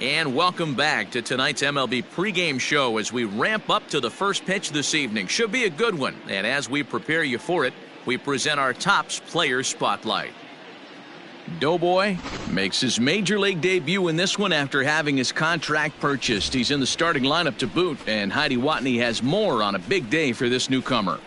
And welcome back to tonight's MLB pregame show as we ramp up to the first pitch this evening. Should be a good one. And as we prepare you for it, we present our Topps Player Spotlight. Doughboy makes his major league debut in this one after having his contract purchased. He's in the starting lineup to boot, and Heidi Watney has more on a big day for this newcomer.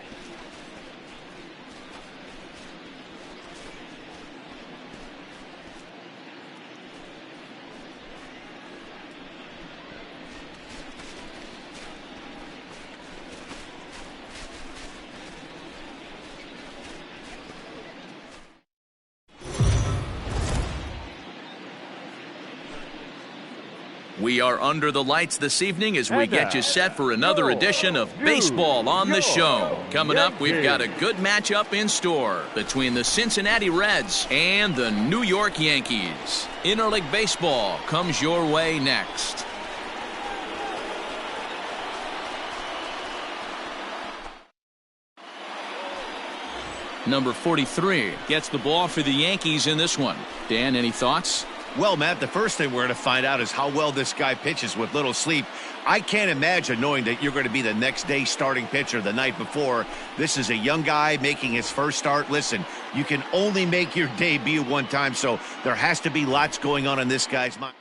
We are under the lights this evening as we get you set for another edition of Baseball on the Show. Coming up, we've got a good matchup in store between the Cincinnati Reds and the New York Yankees. Interleague Baseball comes your way next. Number 43 gets the ball for the Yankees in this one. Dan, any thoughts? Well, Matt, the first thing we're going to find out is how well this guy pitches with little sleep. I can't imagine knowing that you're going to be the next day starting pitcher the night before. This is a young guy making his first start. Listen, you can only make your debut one time, so there has to be lots going on in this guy's mind.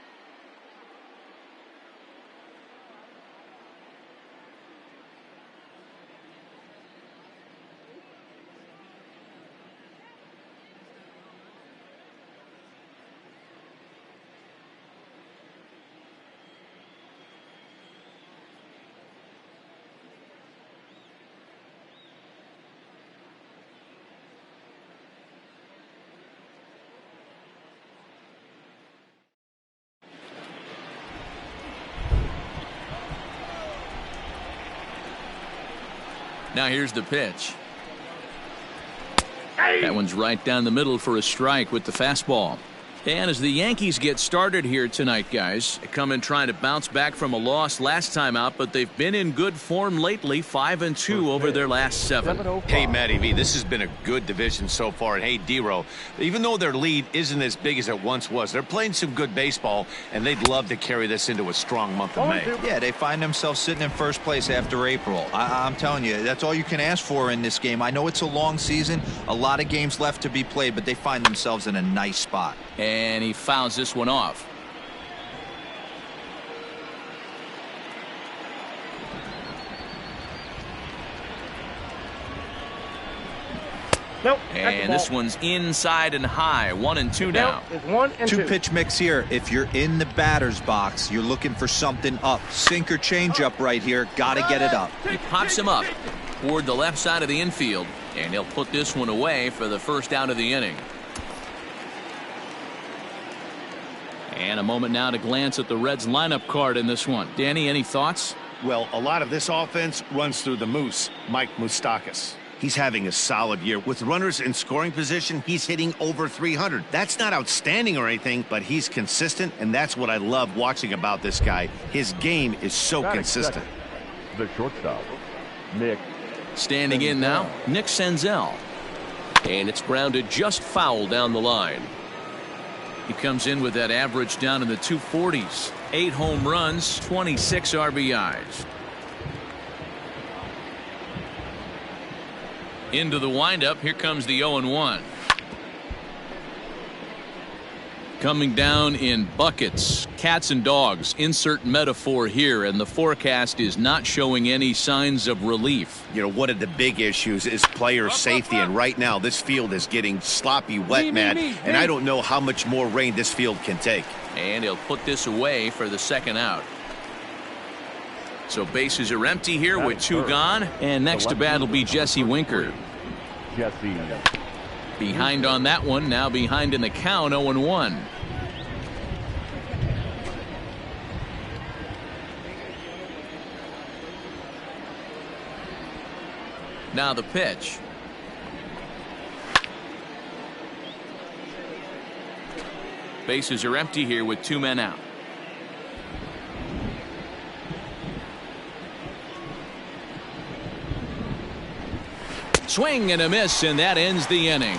Now here's the pitch. That one's right down the middle for a strike with the fastball. And as the Yankees get started here tonight, guys, they come in trying to bounce back from a loss last time out, but they've been in good form lately, 5-2 over their last 7. Hey, Matty V, this has been a good division so far. And hey, D-Row, even though their lead isn't as big as it once was, they're playing some good baseball, and they'd love to carry this into a strong month of May. Yeah, they find themselves sitting in first place after April. I'm telling you, that's all you can ask for in this game. I know it's a long season, a lot of games left to be played, but they find themselves in a nice spot. And he fouls this one off. Nope. And this one's inside and high. 1-2 now. It's 1 and 2. Two-pitch mix here. If you're in the batter's box, you're looking for something up. Sink or change up right here. Got to get it up. He pops him up toward the left side of the infield, and he'll put this one away for the first out of the inning. And a moment now to glance at the Reds lineup card in this one. Danny, any thoughts? Well, a lot of this offense runs through the Moose, Mike Moustakas. He's having a solid year. With runners in scoring position, he's hitting over 300. That's not outstanding or anything, but he's consistent, and that's what I love watching about this guy. His game is so consistent. The shortstop, Nick. Standing in now, Nick Senzel. And it's grounded just foul down the line. He comes in with that average down in the 240s. 8 home runs, 26 RBIs. Into the windup, here comes the 0-1. Coming down in buckets, cats and dogs, insert metaphor here, and the forecast is not showing any signs of relief. You know, one of the big issues is player safety, and right now this field is getting sloppy wet, Matt, and I don't know how much more rain this field can take. And he'll put this away for the second out. So bases are empty here with 2 gone, and next to bat will be Jesse Winker. Jesse. Behind on that one, now behind in the count, 0-1. Now the pitch. Bases are empty here with 2 men out. Swing and a miss, and that ends the inning.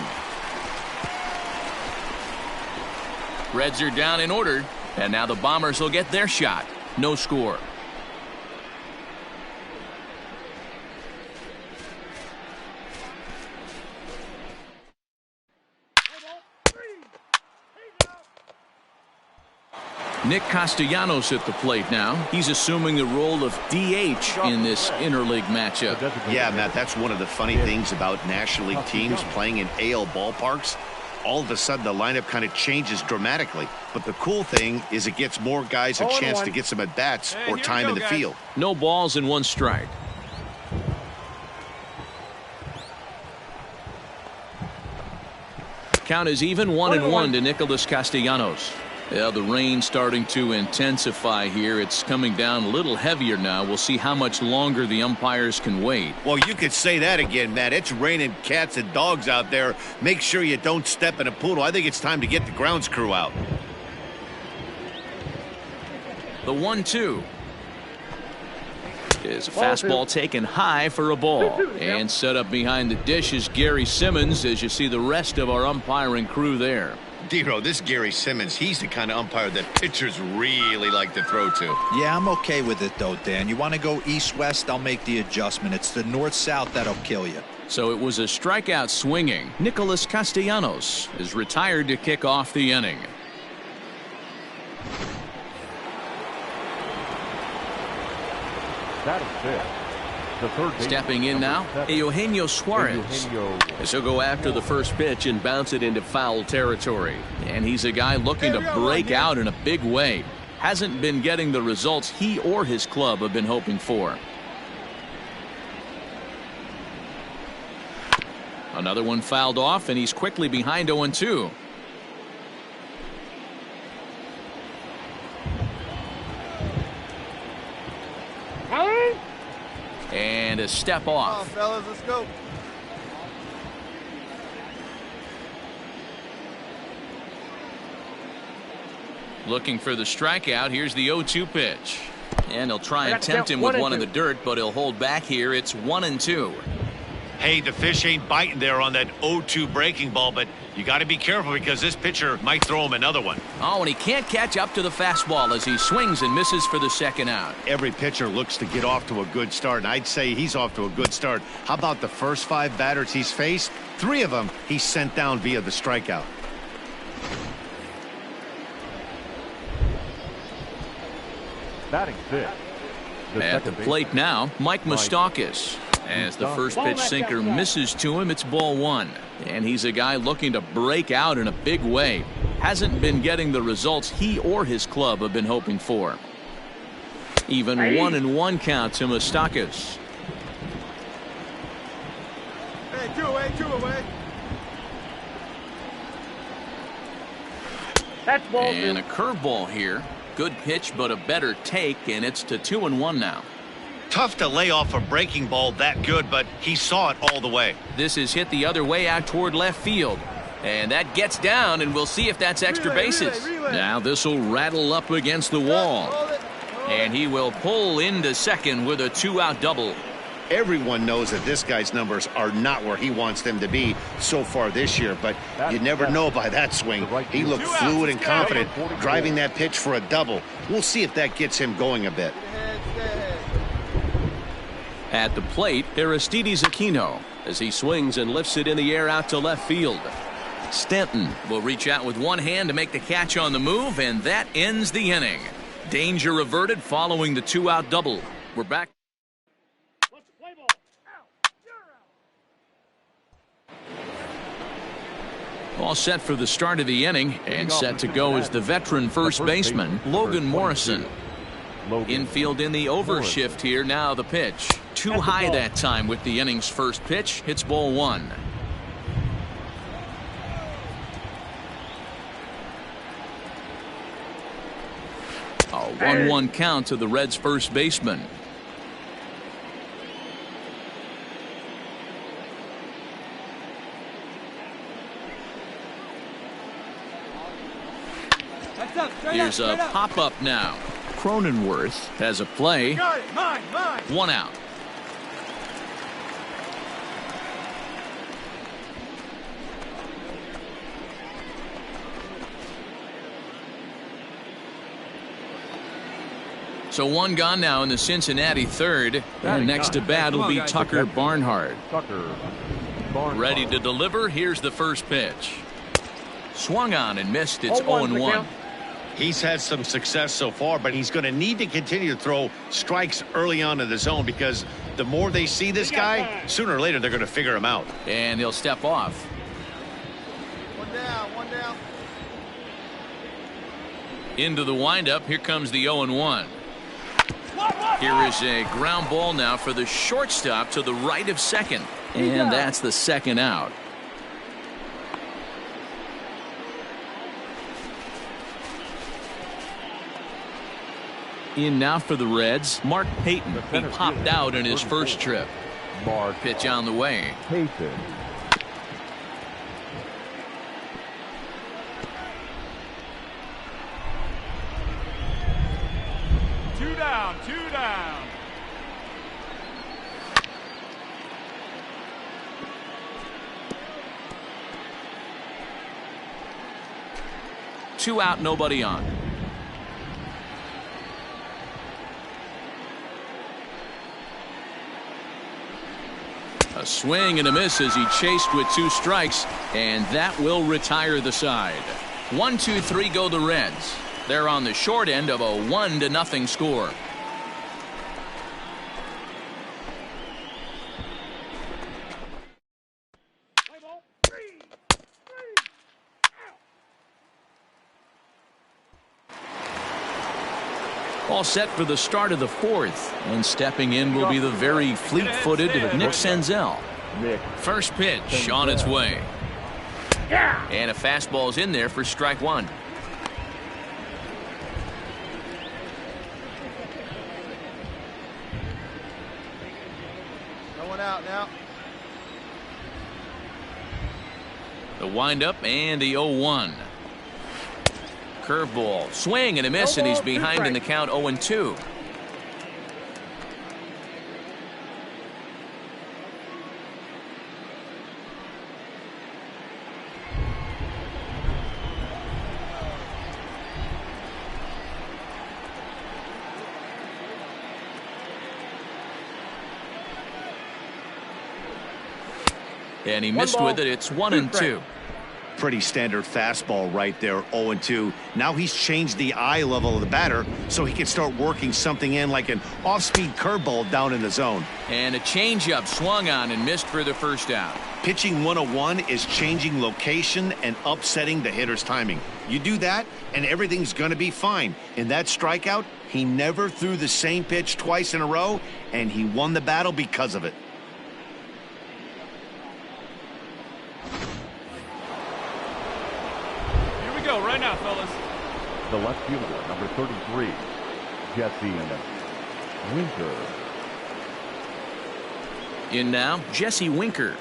Reds are down in order And now the Bombers will get their shot. No score. Nick Castellanos at the plate now. He's assuming the role of DH in this interleague matchup. Yeah, Matt, that's one of the funny things about National League teams playing in AL ballparks. All of a sudden, the lineup kind of changes dramatically. But the cool thing is it gets more guys a chance to get some at-bats or time in the field. No balls and 1 strike. Count is even 1-1 to Nicholas Castellanos. Yeah, the rain starting to intensify here. It's coming down a little heavier now. We'll see how much longer the umpires can wait. Well, you could say that again, Matt. It's raining cats and dogs out there. Make sure you don't step in a poodle. I think it's time to get the grounds crew out. The 1-2 is a fastball taken high for a ball. And set up behind the dish is Gary Simmons as you see the rest of our umpiring crew there. Dero, this Gary Simmons, he's the kind of umpire that pitchers really like to throw to. Yeah, I'm okay with it, though, Dan. You want to go east-west, I'll make the adjustment. It's the north-south that'll kill you. So it was a strikeout swinging. Nicholas Castellanos is retired to kick off the inning. That is it. The third Stepping in now, Eugenio Suarez. As he'll go after the first pitch and bounce it into foul territory. And he's a guy looking to break out in a big way. Hasn't been getting the results he or his club have been hoping for. Another one fouled off, and he's quickly behind 0-2. And a step off. Come on, fellas, let's go. Looking for the strikeout. Here's the 0-2 pitch. And he'll try and tempt him with one in the dirt, but he'll hold back here. It's 1-2. Hey, the fish ain't biting there on that 0-2 breaking ball, but you got to be careful because this pitcher might throw him another one. Oh, and he can't catch up to the fastball as he swings and misses for the second out. Every pitcher looks to get off to a good start, and I'd say he's off to a good start. How about the first 5 batters he's faced? 3 of them he sent down via the strikeout. batting 5th. At the plate now, Mike Moustakas. As the first pitch sinker misses to him, it's ball 1. And he's a guy looking to break out in a big way. Hasn't been getting the results he or his club have been hoping for. Even 1-1 count to Moustakas. Hey, 2 away. That's ball 2. And a curveball here. Good pitch, but a better take, and it's to 2-1 now. Tough to lay off a breaking ball that good, but he saw it all the way. This is hit the other way out toward left field. And that gets down, and we'll see if that's extra bases. Now this will rattle up against the wall. And he will pull into second with a 2-out double. Everyone knows that this guy's numbers are not where he wants them to be so far this year, but you never know by that swing. He looked fluid and confident, driving that pitch for a double. We'll see if that gets him going a bit. At the plate, Aristides Aquino as he swings and lifts it in the air out to left field. Stanton will reach out with one hand to make the catch on the move, and that ends the inning. Danger averted following the 2-out double. We're back. All set for the start of the inning, and set to go is the veteran first baseman, Logan Morrison. Infield in the overshift here. Now the pitch. Too high that time with the inning's first pitch. Hits ball 1. A 1-1 count to the Reds' first baseman. Here's a pop-up now. Cronenworth has a play. Got it. Mine. 1 out. So one gone now in the Cincinnati third. And next to bat will be Tucker Barnhart. Ready to deliver. Here's the first pitch. Swung on and missed. It's 0-1. He's had some success so far, but he's going to need to continue to throw strikes early on in the zone, because the more they see this guy, sooner or later they're going to figure him out. And he'll step off. One down, one down. Into the windup. Here comes the 0-1. Here is a ground ball now for the shortstop to the right of second. And that's the second out. In now for the Reds, Mark Payton. He popped out in his first trip. Pitch on the way. Payton. Two down, two down. Two out, nobody on. A swing and a miss as he chased with two strikes, and that will retire the side. 1-2-3 go the Reds. They're on the short end of a 1-0 score. All set for the start of the fourth, and stepping in will be the very fleet-footed Nick Senzel. First pitch on its way. And a fastball's in there for strike one. Going out now. The windup and the 0-1. Curveball, swing and a miss, and he's behind in the count 0-2. And he missed with it. It's 1-2. Pretty standard fastball right there, 0-2. Now he's changed the eye level of the batter so he can start working something in like an off-speed curveball down in the zone. And a changeup swung on and missed for the first out. Pitching 101 is changing location and upsetting the hitter's timing. You do that and everything's going to be fine. In that strikeout, he never threw the same pitch twice in a row, and he won the battle because of it. Go right now, fellas. The left fielder, number 33, Jesse Winker. In now, Jesse Winker.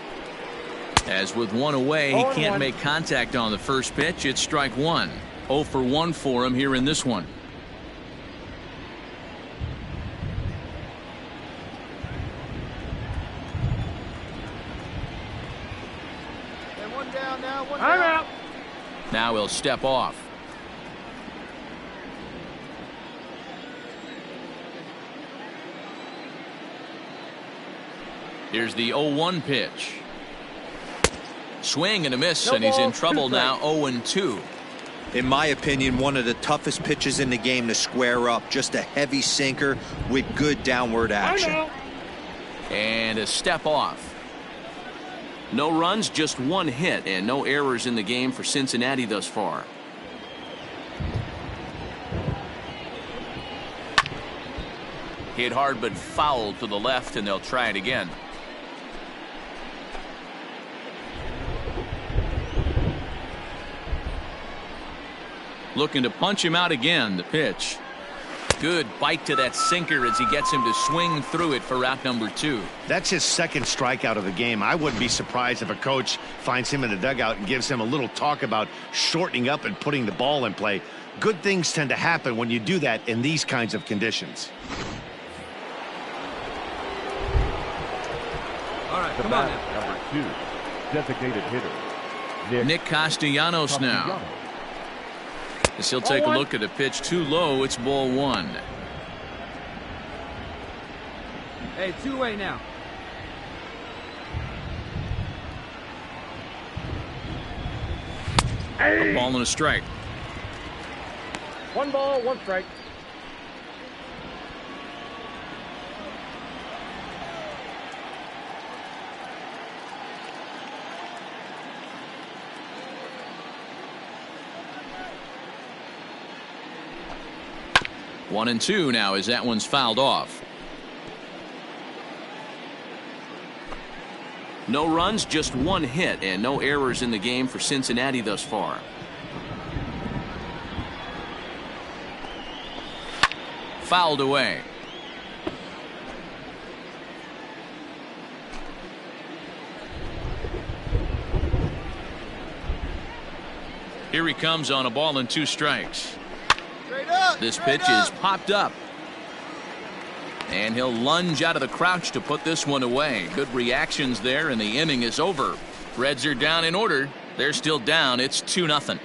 As with one away, he can't make contact on the first pitch. It's strike one. 0 for 1 for him here in this one. And one down now, one down. I'm out. Now he'll step off. Here's the 0-1 pitch. Swing and a miss, and he's in trouble now. 0-2. In my opinion, one of the toughest pitches in the game to square up. Just a heavy sinker with good downward action. And a step off. No runs, just one hit, and no errors in the game for Cincinnati thus far. Hit hard but foul to the left, and they'll try it again. Looking to punch him out again. The pitch. Good bite to that sinker as he gets him to swing through it for out number 2. That's his second strikeout of the game. I wouldn't be surprised if a coach finds him in the dugout and gives him a little talk about shortening up and putting the ball in play. Good things tend to happen when you do that in these kinds of conditions. All right, come on now. Number 2, designated hitter, Nick Castellanos now. As he'll take a look at a pitch too low. It's ball 1. Hey, two-way now. A ball and a strike. 1 ball, 1 strike. One and two now as that one's fouled off. No runs, just 1 hit, and no errors in the game for Cincinnati thus far. Fouled away. Here he comes on a ball and 2 strikes. This pitch is popped up. And he'll lunge out of the crouch to put this one away. Good reactions there, and the inning is over. Reds are down in order. They're still down. It's 2-0.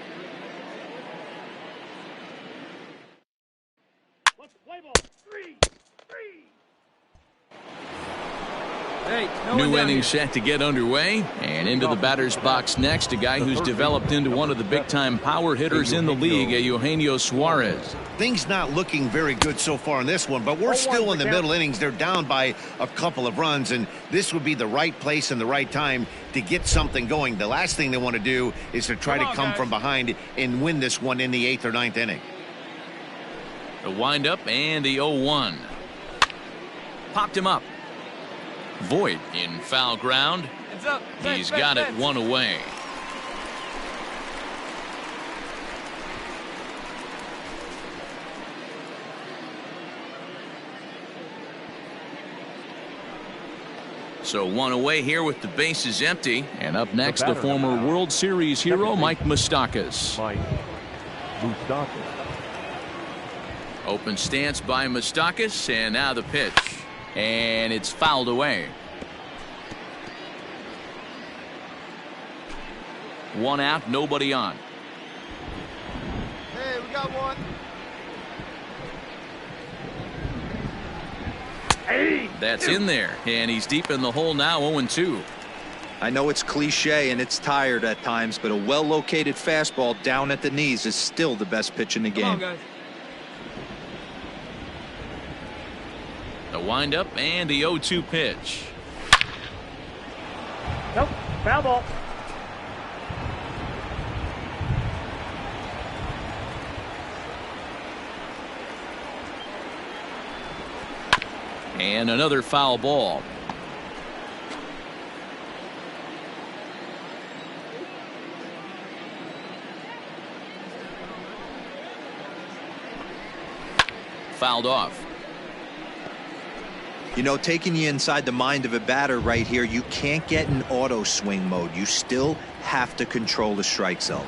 New inning set to get underway, and into the batter's box next, a guy who's developed into one of the big-time power hitters in the league, Eugenio Suarez. Things not looking very good so far in this one, but we're still in the middle innings. They're down by a couple of runs, and this would be the right place and the right time to get something going. The last thing they want to do is to try to come from behind and win this one in the 8th or 9th inning. The windup and the 0-1. Popped him up. Voit in foul ground. He's got it 1 away. So 1 away here with the bases empty. And up next, the former World Series hero, Mike Moustakas. Open stance by Moustakas, and now the pitch. And it's fouled away. 1 out, nobody on. Hey, we got one. That's in there, and he's deep in the hole now, 0-2. I know it's cliche and it's tired at times, but a well-located fastball down at the knees is still the best pitch in the game. Come on, guys. The windup and the 0-2 pitch. Nope, foul ball. And another foul ball. Fouled off. You know, taking you inside the mind of a batter right here, you can't get in auto swing mode. You still have to control the strike zone.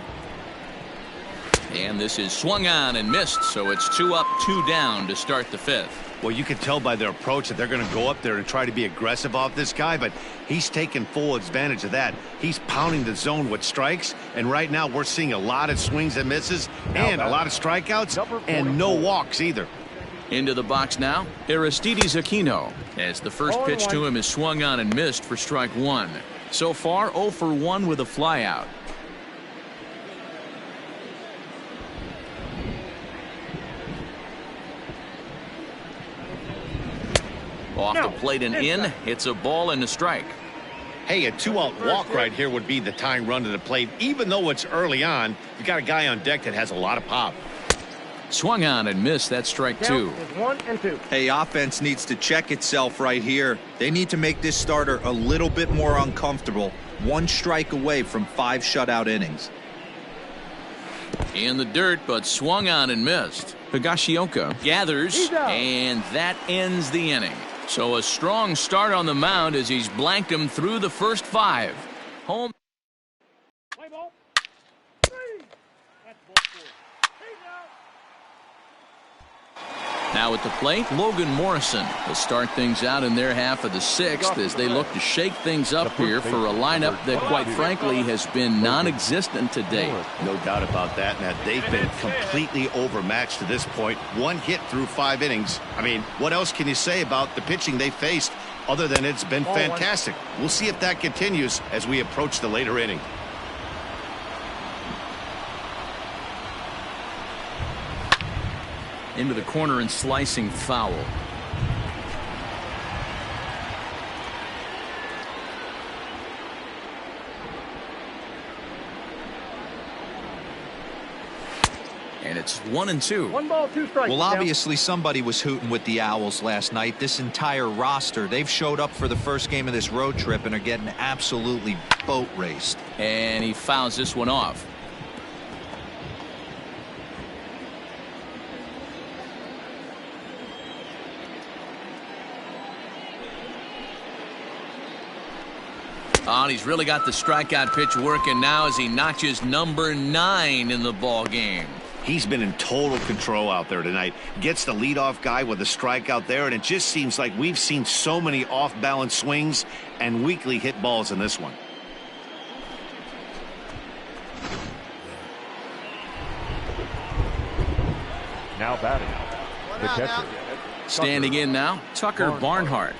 And this is swung on and missed, so it's 2 up, 2 down to start the 5th. Well, you can tell by their approach that they're going to go up there and try to be aggressive off this guy, but he's taking full advantage of that. He's pounding the zone with strikes, and right now we're seeing a lot of swings and misses and a lot of strikeouts and no walks either. Into the box now, Aristides Aquino, as the first pitch to him is swung on and missed for strike 1. So far, 0 for 1 with a flyout. Off the plate and in. It's a ball and a strike. Hey, a 2-out walk right here would be the tying run to the plate. Even though it's early on, you got a guy on deck that has a lot of pop. Swung on and missed. That strike 2. 1 and 2. Hey, offense needs to check itself right here. They need to make this starter a little bit more uncomfortable. 1 strike away from 5 shutout innings. In the dirt, but swung on and missed. Higashioka gathers, and that ends the inning. So a strong start on the mound as he's blanked him through the first 5. Home. Play ball. 3. That's ball 4. Now at the plate, Logan Morrison will start things out in their half of the sixth as they look to shake things up here for a lineup that, quite frankly, has been non-existent to date. No doubt about that, Matt. They've been completely overmatched to this point. One hit through 5 innings. I mean, what else can you say about the pitching they faced other than it's been fantastic? We'll see if that continues as we approach the later inning. Into the corner and slicing foul. And it's 1-2. 1 ball, 2 strikes. Well, obviously somebody was hooting with the Owls last night. This entire roster, they've showed up for the first game of this road trip and are getting absolutely boat raced. And he fouls this one off. Oh, and he's really got the strikeout pitch working now as he notches number 9 in the ball game. He's been in total control out there tonight. Gets the leadoff guy with a strikeout there, and it just seems like we've seen so many off-balance swings and weakly hit balls in this one. Now batting. The catcher. Standing in now, Tucker Barnhart.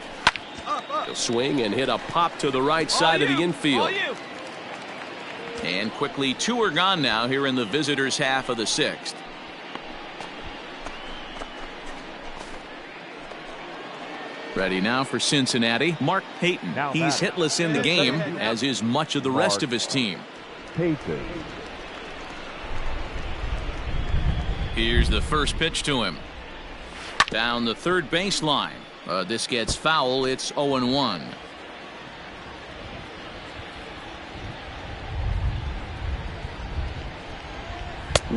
He'll swing and hit a pop to the right side of the infield. And quickly 2 are gone now here in the visitors' half of the 6th. Ready now for Cincinnati, Mark Payton. He's hitless in the game, as is much of the rest of his team. Payton. Here's the first pitch to him. Down the third baseline. This gets foul. It's 0-1.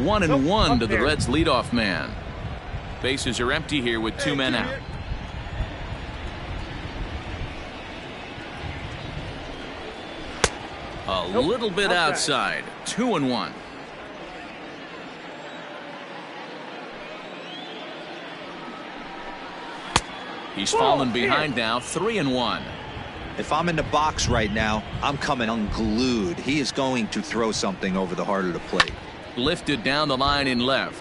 One and one to the Reds leadoff man. Bases are empty here with 2 men out. A little bit outside. 2-1. He's fallen behind now. 3-1. If I'm in the box right now, I'm coming unglued. He is going to throw something over the heart of the plate. Lifted down the line in left.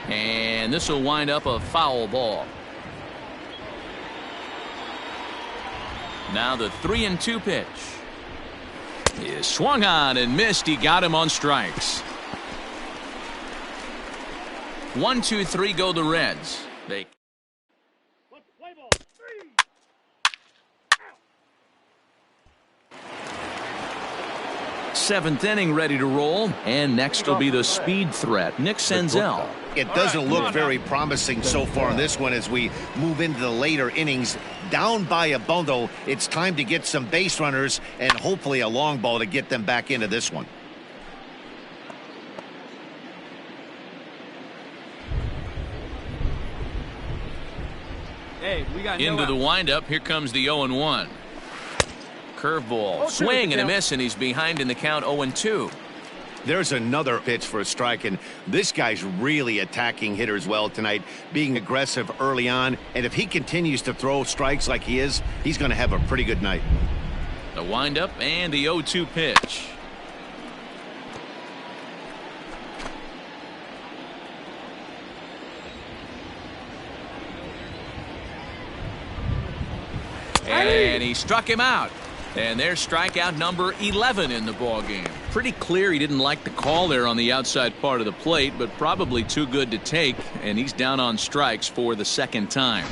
And this will wind up a foul ball. Now the 3-2 pitch. He swung on and missed. He got him on strikes. 1, 2, 3 go the Reds. They 7th inning ready to roll, and next will be the speed threat, Nick Senzel. It doesn't look very promising so far in this one as we move into the later innings. Down by a bundle, it's time to get some base runners and hopefully a long ball to get them back into this one. Hey, we got into the windup. Here comes the 0-1. Curveball, swing and a miss, and he's behind in the count. 0-2. There's another pitch for a strike, and this guy's really attacking hitters well tonight, being aggressive early on, and if he continues to throw strikes like he is, he's going to have a pretty good night. The windup and the 0-2 pitch. And he struck him out. And there's strikeout number 11 in the ball game. Pretty clear he didn't like the call there on the outside part of the plate, but probably too good to take, and he's down on strikes for the 2nd time.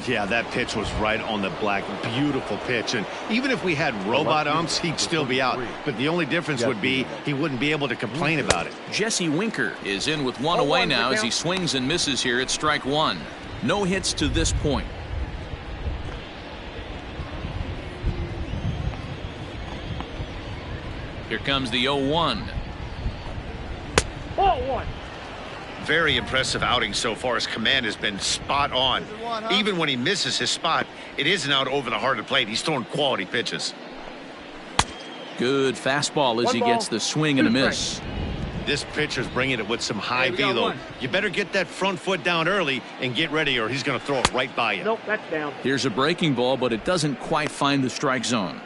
Yeah, that pitch was right on the black. Beautiful pitch, and even if we had robot umps, he'd still be out. But the only difference would be he wouldn't be able to complain about it. Jesse Winker is in with 1 away now as he swings and misses here at strike 1. No hits to this point. Here comes the 0-1. Ball 1. Very impressive outing so far. His command has been spot on. Even when he misses his spot, it isn't out over the heart of the plate. He's throwing quality pitches. Good fastball as he gets the swing and a miss. This pitcher's bringing it with some high velo. You better get that front foot down early and get ready, or he's going to throw it right by you. Nope, that's down. Here's a breaking ball, but it doesn't quite find the strike zone.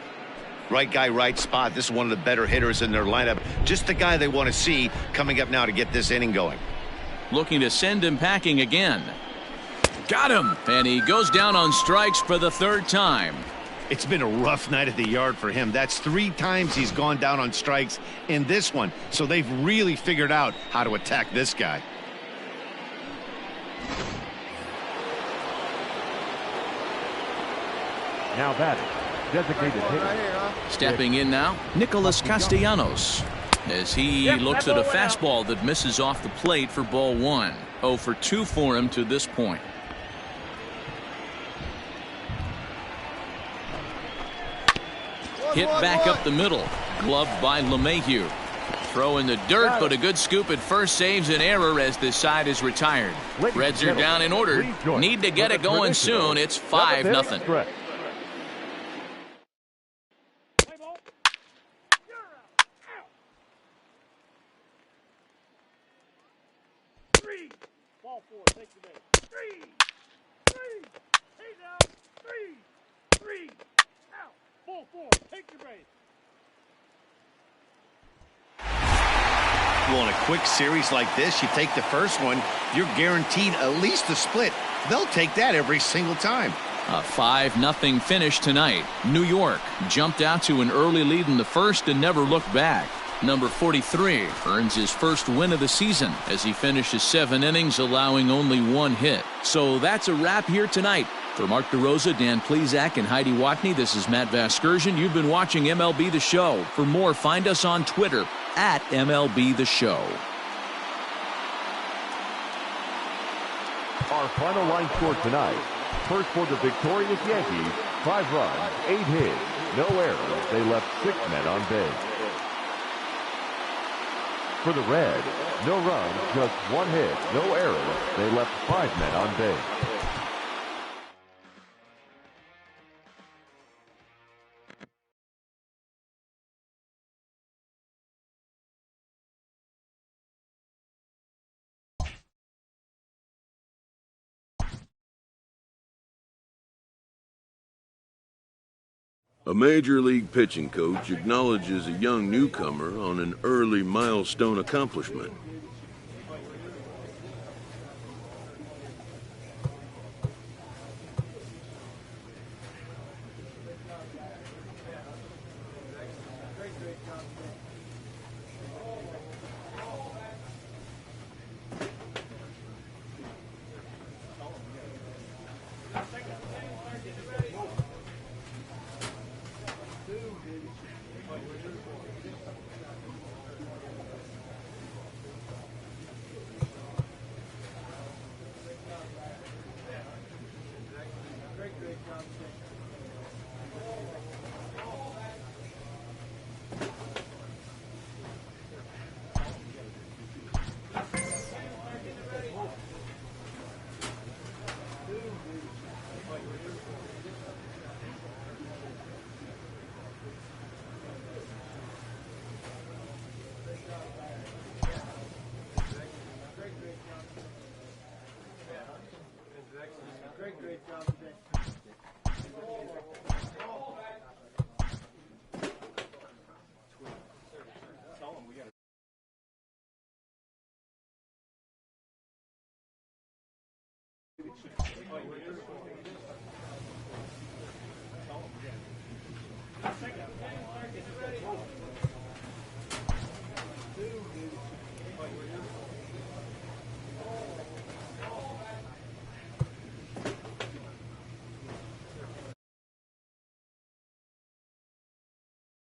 Right guy, right spot. This is one of the better hitters in their lineup. Just the guy they want to see coming up now to get this inning going. Looking to send him packing again. Got him! And he goes down on strikes for the third time. It's been a rough night at the yard for him. That's 3 times he's gone down on strikes in this one. So they've really figured out how to attack this guy. Now batting, designated hitter. Stepping in now, Nicholas Castellanos. As he looks at a fastball that misses off the plate for ball 1. 0 for 2 for him to this point. Hit back up the middle. Gloved by LeMahieu. Throw in the dirt, but a good scoop at first saves an error as this side is retired. Reds are down in order. Need to get it going soon. It's 5-0. Ball 4, take the base. 3. He's out. 3. Out. Ball 4, take your base. Well, in a quick series like this, you take the first one, you're guaranteed at least a split. They'll take that every single time. A 5-0 finish tonight. New York jumped out to an early lead in the first and never looked back. Number 43 earns his first win of the season as he finishes 7 innings, allowing only 1 hit. So that's a wrap here tonight. For Mark DeRosa, Dan Plesac, and Heidi Watney, this is Matt Vasgersian. You've been watching MLB The Show. For more, find us on Twitter at MLB The Show. Our final line score tonight. First for the victorious Yankees, 5 runs, 8 hits, no errors. They left 6 men on base. For the Reds, no runs, just 1 hit, no errors. They left 5 men on base. A major league pitching coach acknowledges a young newcomer on an early milestone accomplishment.